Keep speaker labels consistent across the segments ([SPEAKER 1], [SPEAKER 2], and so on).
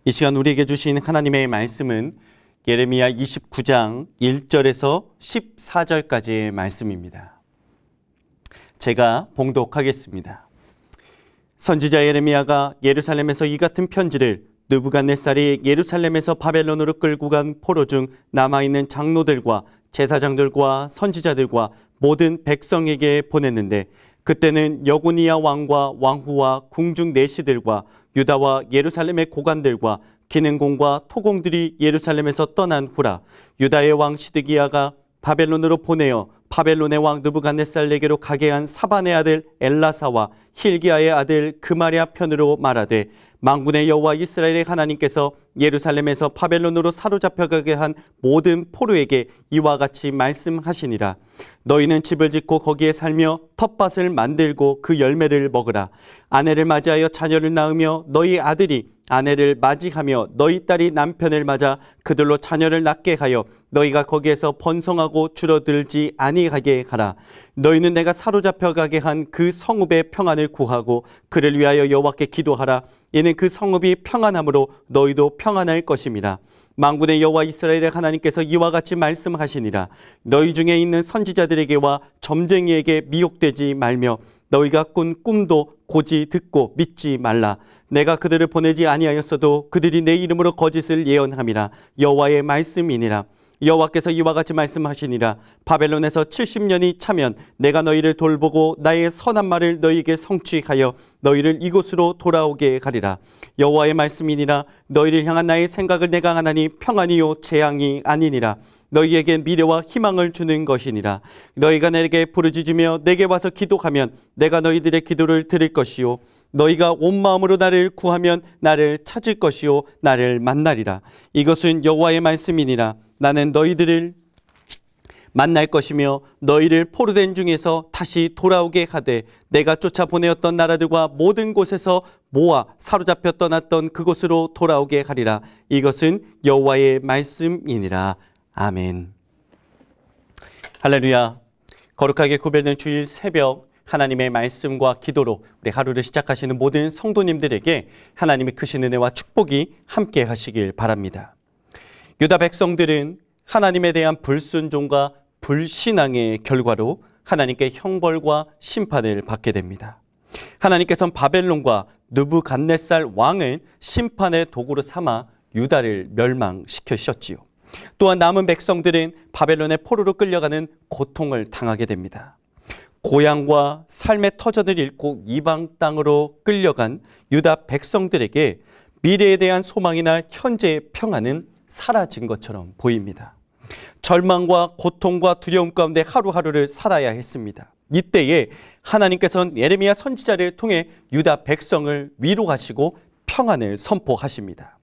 [SPEAKER 1] 이 시간 우리에게 주신 하나님의 말씀은 예레미야 29장 1절에서 14절까지의 말씀입니다. 제가 봉독하겠습니다. 선지자 예레미야가 예루살렘에서 이 같은 편지를 느부갓네살이 예루살렘에서 바벨론으로 끌고 간 포로 중 남아있는 장로들과 제사장들과 선지자들과 모든 백성에게 보냈는데, 그때는 여고니야 왕과 왕후와 궁중 내시들과 유다와 예루살렘의 고관들과 기능공과 토공들이 예루살렘에서 떠난 후라. 유다의 왕 시드기야가 바벨론으로 보내어 바벨론의 왕 느부갓네살에게로 가게 한 사반의 아들 엘라사와 힐기야의 아들 그마랴 편으로 말하되, 만군의 여호와 이스라엘의 하나님께서 예루살렘에서 바벨론으로 사로잡혀가게 한 모든 포로에게 이와 같이 말씀하시니라. 너희는 집을 짓고 거기에 살며 텃밭을 만들고 그 열매를 먹으라. 아내를 맞이하여 자녀를 낳으며 너희 아들이 아내를 맞이하며 너희 딸이 남편을 맞아 그들로 자녀를 낳게 하여 너희가 거기에서 번성하고 줄어들지 아니하게 하라. 너희는 내가 사로잡혀가게 한 그 성읍의 평안을 구하고 그를 위하여 여호와께 기도하라. 이는 그 성읍이 평안함으로 너희도 평안할 것임이라. 만군의 여호와 이스라엘의 하나님께서 이와 같이 말씀하시니라. 너희 중에 있는 선지자들에게와 점쟁이에게 미혹되지 말며 너희가 꾼 꿈도 고지 듣고 믿지 말라. 내가 그들을 보내지 아니하였어도 그들이 내 이름으로 거짓을 예언함이라. 여호와의 말씀이니라. 여호와께서 이와 같이 말씀하시니라. 바벨론에서 70년이 차면 내가 너희를 돌보고 나의 선한 말을 너희에게 성취하여 너희를 이곳으로 돌아오게 하리라. 여호와의 말씀이니라. 너희를 향한 나의 생각을 내가 하나니 평안이요 재앙이 아니니라. 너희에게 미래와 희망을 주는 것이니라. 너희가 내게 부르짖으며 내게 와서 기도하면 내가 너희들의 기도를 들을 것이요 너희가 온 마음으로 나를 구하면 나를 찾을 것이요 나를 만나리라. 이것은 여호와의 말씀이니라. 나는 너희들을 만날 것이며 너희를 포로된 중에서 다시 돌아오게 하되 내가 쫓아보내었던 나라들과 모든 곳에서 모아 사로잡혀 떠났던 그곳으로 돌아오게 하리라. 이것은 여호와의 말씀이니라. 아멘. 할렐루야. 거룩하게 구별된 주일 새벽 하나님의 말씀과 기도로 우리 하루를 시작하시는 모든 성도님들에게 하나님의 크신 은혜와 축복이 함께 하시길 바랍니다. 유다 백성들은 하나님에 대한 불순종과 불신앙의 결과로 하나님께 형벌과 심판을 받게 됩니다. 하나님께서는 바벨론과 느부갓네살 왕을 심판의 도구로 삼아 유다를 멸망시키셨지요. 또한 남은 백성들은 바벨론의 포로로 끌려가는 고통을 당하게 됩니다. 고향과 삶의 터전을 잃고 이방 땅으로 끌려간 유다 백성들에게 미래에 대한 소망이나 현재의 평안은 사라진 것처럼 보입니다. 절망과 고통과 두려움 가운데 하루하루를 살아야 했습니다. 이때에 하나님께서는 예레미야 선지자를 통해 유다 백성을 위로하시고 평안을 선포하십니다.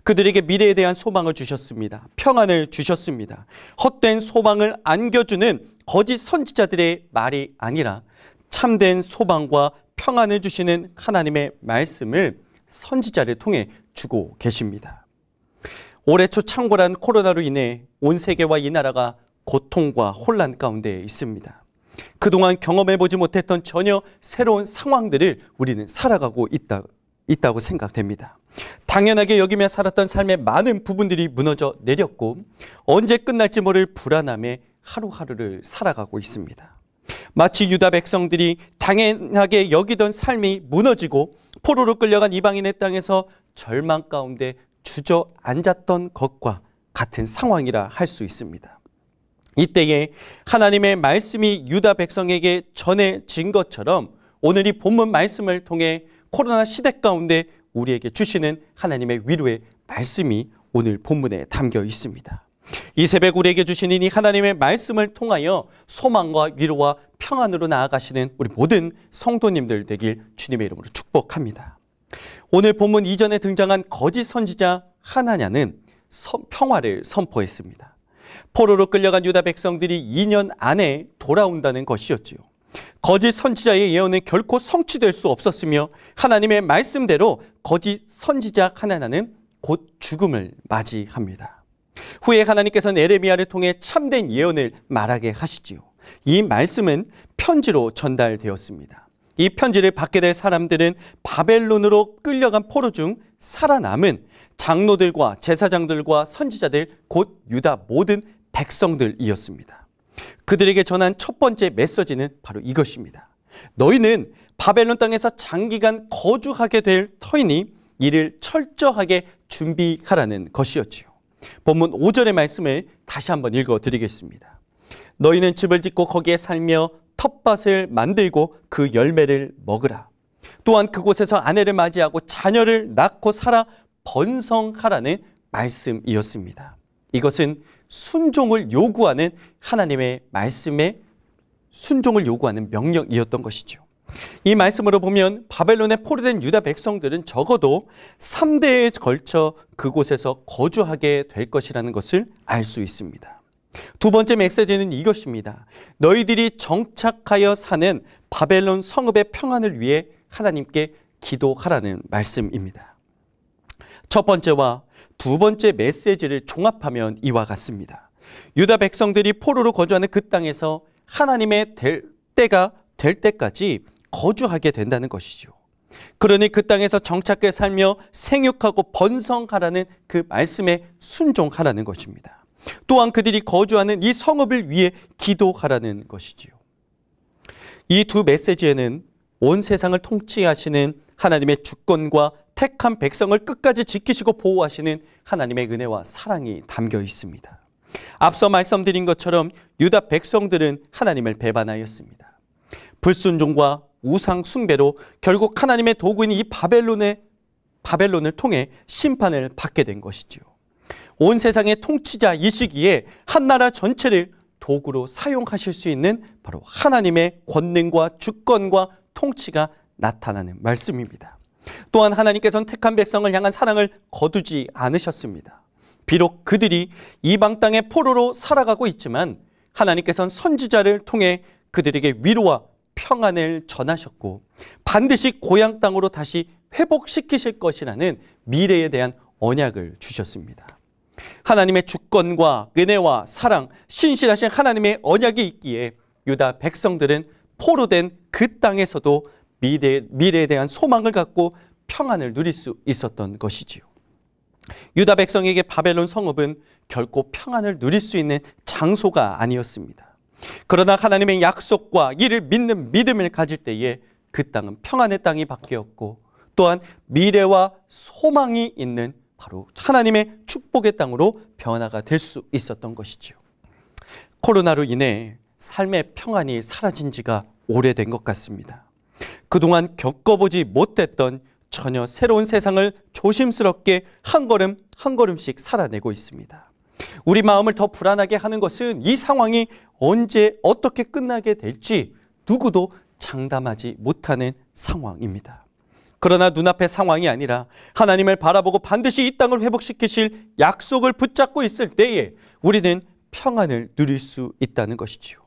[SPEAKER 1] 그들에게 미래에 대한 소망을 주셨습니다. 평안을 주셨습니다. 헛된 소망을 안겨주는 거짓 선지자들의 말이 아니라 참된 소망과 평안을 주시는 하나님의 말씀을 선지자를 통해 주고 계십니다. 올해 초 창궐한 코로나로 인해 온 세계와 이 나라가 고통과 혼란 가운데 있습니다. 그동안 경험해보지 못했던 전혀 새로운 상황들을 우리는 살아가고 있다고 생각됩니다. 당연하게 여기며 살았던 삶의 많은 부분들이 무너져 내렸고 언제 끝날지 모를 불안함에 하루하루를 살아가고 있습니다. 마치 유다 백성들이 당연하게 여기던 삶이 무너지고 포로로 끌려간 이방인의 땅에서 절망 가운데 주저앉았던 것과 같은 상황이라 할 수 있습니다. 이때에 하나님의 말씀이 유다 백성에게 전해진 것처럼 오늘 이 본문 말씀을 통해 코로나 시대 가운데 우리에게 주시는 하나님의 위로의 말씀이 오늘 본문에 담겨 있습니다. 이 새벽 우리에게 주시는 이 하나님의 말씀을 통하여 소망과 위로와 평안으로 나아가시는 우리 모든 성도님들 되길 주님의 이름으로 축복합니다. 오늘 본문 이전에 등장한 거짓 선지자 하나냐는 평화를 선포했습니다. 포로로 끌려간 유다 백성들이 2년 안에 돌아온다는 것이었지요. 거짓 선지자의 예언은 결코 성취될 수 없었으며 하나님의 말씀대로 거짓 선지자 하나냐는 곧 죽음을 맞이합니다. 후에 하나님께서는 예레미야를 통해 참된 예언을 말하게 하시지요. 이 말씀은 편지로 전달되었습니다. 이 편지를 받게 될 사람들은 바벨론으로 끌려간 포로 중 살아남은 장로들과 제사장들과 선지자들 곧 유다 모든 백성들이었습니다. 그들에게 전한 첫 번째 메시지는 바로 이것입니다. 너희는 바벨론 땅에서 장기간 거주하게 될 터이니 이를 철저하게 준비하라는 것이었지요. 본문 5절의 말씀을 다시 한번 읽어드리겠습니다. 너희는 집을 짓고 거기에 살며 텃밭을 만들고 그 열매를 먹으라. 또한 그곳에서 아내를 맞이하고 자녀를 낳고 살아 번성하라는 말씀이었습니다. 이것은 순종을 요구하는 하나님의 말씀에 순종을 요구하는 명령이었던 것이죠. 이 말씀으로 보면 바벨론에 포로된 유다 백성들은 적어도 3대에 걸쳐 그곳에서 거주하게 될 것이라는 것을 알 수 있습니다. 두 번째 메시지는 이것입니다. 너희들이 정착하여 사는 바벨론 성읍의 평안을 위해 하나님께 기도하라는 말씀입니다. 첫 번째와 두 번째 메시지를 종합하면 이와 같습니다. 유다 백성들이 포로로 거주하는 그 땅에서 하나님의 때가 될 때까지 거주하게 된다는 것이죠. 그러니 그 땅에서 정착해 살며 생육하고 번성하라는 그 말씀에 순종하라는 것입니다. 또한 그들이 거주하는 이 성읍을 위해 기도하라는 것이지요. 이 두 메시지에는 온 세상을 통치하시는 하나님의 주권과 택한 백성을 끝까지 지키시고 보호하시는 하나님의 은혜와 사랑이 담겨 있습니다. 앞서 말씀드린 것처럼 유다 백성들은 하나님을 배반하였습니다. 불순종과 우상 숭배로 결국 하나님의 도구인 이 바벨론을 통해 심판을 받게 된 것이죠. 온 세상의 통치자 이 시기에 한 나라 전체를 도구로 사용하실 수 있는 바로 하나님의 권능과 주권과 통치가 나타나는 말씀입니다. 또한 하나님께서는 택한 백성을 향한 사랑을 거두지 않으셨습니다. 비록 그들이 이방 땅의 포로로 살아가고 있지만 하나님께서는 선지자를 통해 그들에게 위로와 평안을 전하셨고 반드시 고향 땅으로 다시 회복시키실 것이라는 미래에 대한 언약을 주셨습니다. 하나님의 주권과 은혜와 사랑, 신실하신 하나님의 언약이 있기에 유다 백성들은 포로된 그 땅에서도 미래에 대한 소망을 갖고 평안을 누릴 수 있었던 것이지요. 유다 백성에게 바벨론 성읍은 결코 평안을 누릴 수 있는 장소가 아니었습니다. 그러나 하나님의 약속과 이를 믿는 믿음을 가질 때에 그 땅은 평안의 땅이 바뀌었고 또한 미래와 소망이 있는 바로 하나님의 축복의 땅으로 변화가 될 수 있었던 것이지요. 코로나로 인해 삶의 평안이 사라진 지가 오래된 것 같습니다. 그동안 겪어보지 못했던 전혀 새로운 세상을 조심스럽게 한 걸음 한 걸음씩 살아내고 있습니다. 우리 마음을 더 불안하게 하는 것은 이 상황이 언제 어떻게 끝나게 될지 누구도 장담하지 못하는 상황입니다. 그러나 눈앞의 상황이 아니라 하나님을 바라보고 반드시 이 땅을 회복시키실 약속을 붙잡고 있을 때에 우리는 평안을 누릴 수 있다는 것이지요.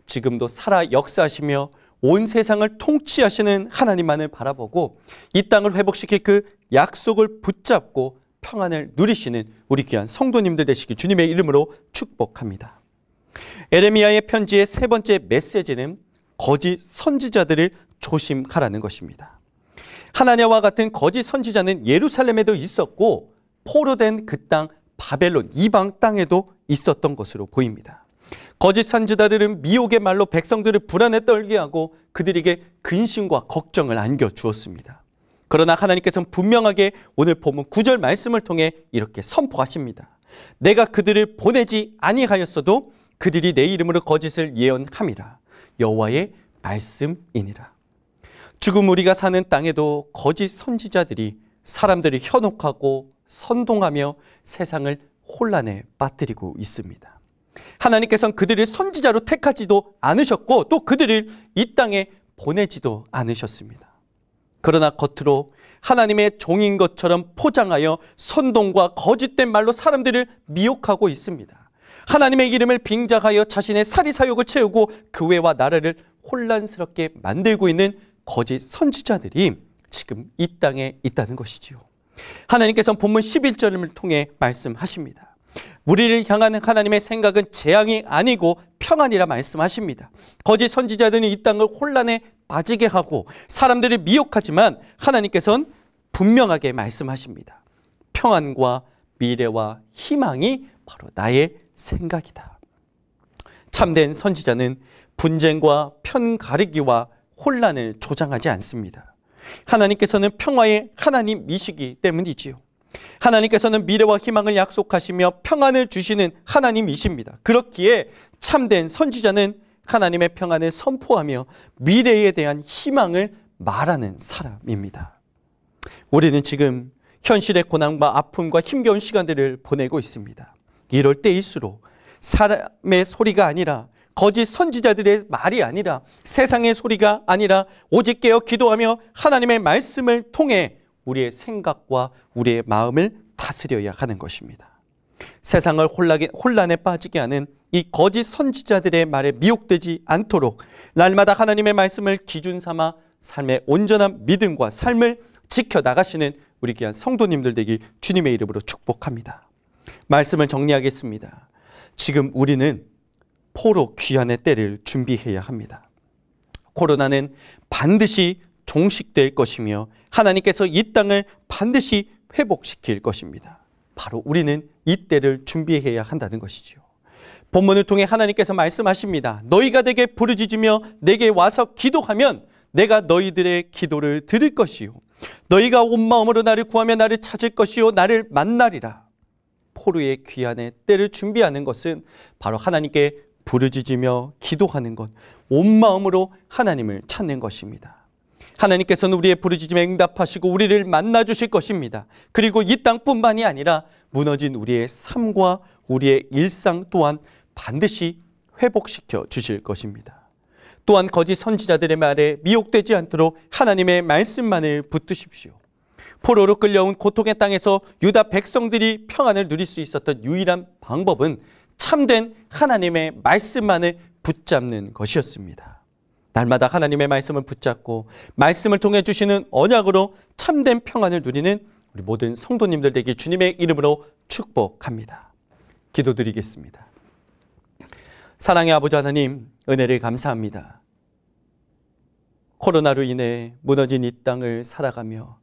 [SPEAKER 1] 지금도 살아 역사하시며 온 세상을 통치하시는 하나님만을 바라보고 이 땅을 회복시킬 그 약속을 붙잡고 평안을 누리시는 우리 귀한 성도님들 되시길 주님의 이름으로 축복합니다. 에레미야의 편지의 세 번째 메시지는 거짓 선지자들을 조심하라는 것입니다. 하나냐와 같은 거짓 선지자는 예루살렘에도 있었고 포로된 그 땅 바벨론 이방 땅에도 있었던 것으로 보입니다. 거짓 선지자들은 미혹의 말로 백성들을 불안에 떨게 하고 그들에게 근심과 걱정을 안겨주었습니다. 그러나 하나님께서는 분명하게 오늘 본문 9절 말씀을 통해 이렇게 선포하십니다. 내가 그들을 보내지 아니하였어도 그들이 내 이름으로 거짓을 예언함이라. 여호와의 말씀이니라. 지금 우리가 사는 땅에도 거짓 선지자들이 사람들을 현혹하고 선동하며 세상을 혼란에 빠뜨리고 있습니다. 하나님께서는 그들을 선지자로 택하지도 않으셨고 또 그들을 이 땅에 보내지도 않으셨습니다. 그러나 겉으로 하나님의 종인 것처럼 포장하여 선동과 거짓된 말로 사람들을 미혹하고 있습니다. 하나님의 이름을 빙자하여 자신의 사리사욕을 채우고 교회와 나라를 혼란스럽게 만들고 있는 거짓 선지자들이 지금 이 땅에 있다는 것이지요. 하나님께서는 본문 11절을 통해 말씀하십니다. 우리를 향한 하나님의 생각은 재앙이 아니고 평안이라 말씀하십니다. 거짓 선지자들은 이 땅을 혼란에 빠지게 하고 사람들을 미혹하지만 하나님께서는 분명하게 말씀하십니다. 평안과 미래와 희망이 바로 나의 생각이다. 참된 선지자는 분쟁과 편가르기와 혼란을 조장하지 않습니다. 하나님께서는 평화의 하나님이시기 때문이지요. 하나님께서는 미래와 희망을 약속하시며 평안을 주시는 하나님이십니다. 그렇기에 참된 선지자는 하나님의 평안을 선포하며 미래에 대한 희망을 말하는 사람입니다. 우리는 지금 현실의 고난과 아픔과 힘겨운 시간들을 보내고 있습니다. 이럴 때일수록 사람의 소리가 아니라, 거짓 선지자들의 말이 아니라, 세상의 소리가 아니라 오직 깨어 기도하며 하나님의 말씀을 통해 우리의 생각과 우리의 마음을 다스려야 하는 것입니다. 세상을 혼란에 빠지게 하는 이 거짓 선지자들의 말에 미혹되지 않도록 날마다 하나님의 말씀을 기준 삼아 삶의 온전한 믿음과 삶을 지켜나가시는 우리 귀한 성도님들 되길 주님의 이름으로 축복합니다. 말씀을 정리하겠습니다. 지금 우리는 포로 귀환의 때를 준비해야 합니다. 코로나는 반드시 종식될 것이며 하나님께서 이 땅을 반드시 회복시킬 것입니다. 바로 우리는 이 때를 준비해야 한다는 것이죠. 본문을 통해 하나님께서 말씀하십니다. 너희가 내게 부르짖으며 내게 와서 기도하면 내가 너희들의 기도를 들을 것이요 너희가 온 마음으로 나를 구하며 나를 찾을 것이요 나를 만나리라. 포로의 귀환의 때를 준비하는 것은 바로 하나님께 부르짖으며 기도하는 것, 온 마음으로 하나님을 찾는 것입니다. 하나님께서는 우리의 부르짖음에 응답하시고 우리를 만나 주실 것입니다. 그리고 이 땅뿐만이 아니라 무너진 우리의 삶과 우리의 일상 또한 반드시 회복시켜 주실 것입니다. 또한 거짓 선지자들의 말에 미혹되지 않도록 하나님의 말씀만을 붙드십시오. 포로로 끌려온 고통의 땅에서 유다 백성들이 평안을 누릴 수 있었던 유일한 방법은 참된 하나님의 말씀만을 붙잡는 것이었습니다. 날마다 하나님의 말씀을 붙잡고 말씀을 통해 주시는 언약으로 참된 평안을 누리는 우리 모든 성도님들 되길 주님의 이름으로 축복합니다. 기도드리겠습니다. 사랑의 아버지 하나님, 은혜를 감사합니다. 코로나로 인해 무너진 이 땅을 살아가며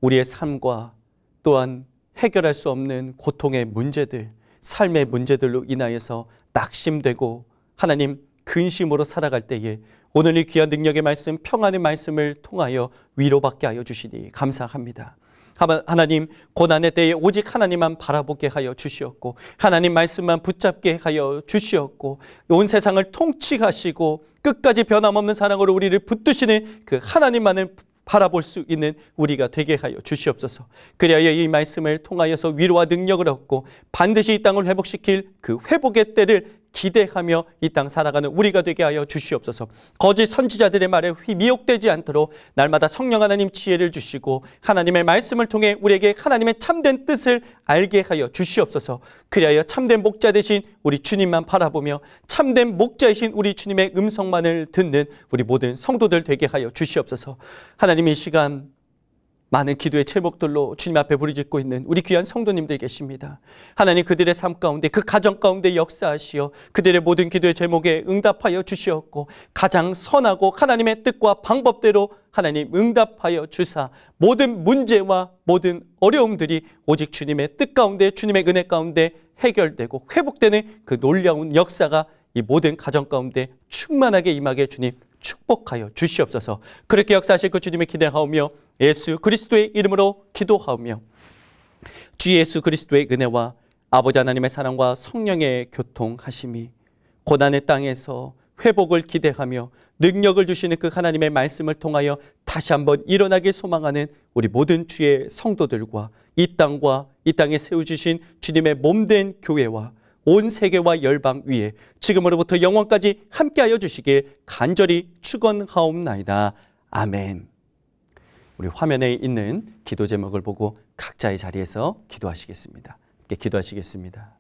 [SPEAKER 1] 우리의 삶과 또한 해결할 수 없는 고통의 문제들, 삶의 문제들로 인하여서 낙심되고 하나님 근심으로 살아갈 때에 오늘 이 귀한 능력의 말씀, 평안의 말씀을 통하여 위로받게 하여 주시니 감사합니다. 하나님, 고난의 때에 오직 하나님만 바라보게 하여 주시었고 하나님 말씀만 붙잡게 하여 주시었고 온 세상을 통치하시고 끝까지 변함없는 사랑으로 우리를 붙드시는 그 하나님만을 바라볼 수 있는 우리가 되게 하여 주시옵소서. 그리하여 이 말씀을 통하여서 위로와 능력을 얻고 반드시 이 땅을 회복시킬 그 회복의 때를 기대하며 이 땅 살아가는 우리가 되게 하여 주시옵소서. 거짓 선지자들의 말에 미혹되지 않도록 날마다 성령 하나님 지혜를 주시고 하나님의 말씀을 통해 우리에게 하나님의 참된 뜻을 알게 하여 주시옵소서. 그리하여 참된 목자 되신 우리 주님만 바라보며 참된 목자이신 우리 주님의 음성만을 듣는 우리 모든 성도들 되게 하여 주시옵소서. 하나님, 이 시간 많은 기도의 제목들로 주님 앞에 부르짖고 있는 우리 귀한 성도님들 계십니다. 하나님, 그들의 삶 가운데 그 가정 가운데 역사하시어 그들의 모든 기도의 제목에 응답하여 주시었고 가장 선하고 하나님의 뜻과 방법대로 하나님 응답하여 주사 모든 문제와 모든 어려움들이 오직 주님의 뜻 가운데 주님의 은혜 가운데 해결되고 회복되는 그 놀라운 역사가 이 모든 가정 가운데 충만하게 임하게 주님 축복하여 주시옵소서. 그렇게 역사하실 그 주님을 기대하오며 예수 그리스도의 이름으로 기도하오며 주 예수 그리스도의 은혜와 아버지 하나님의 사랑과 성령의 교통하심이 고난의 땅에서 회복을 기대하며 능력을 주시는 그 하나님의 말씀을 통하여 다시 한번 일어나길 소망하는 우리 모든 주의 성도들과 이 땅과 이 땅에 세워주신 주님의 몸된 교회와 온 세계와 열방 위에 지금으로부터 영원까지 함께하여 주시길 간절히 축원하옵나이다. 아멘. 우리 화면에 있는 기도 제목을 보고 각자의 자리에서 기도하시겠습니다. 함께 기도하시겠습니다.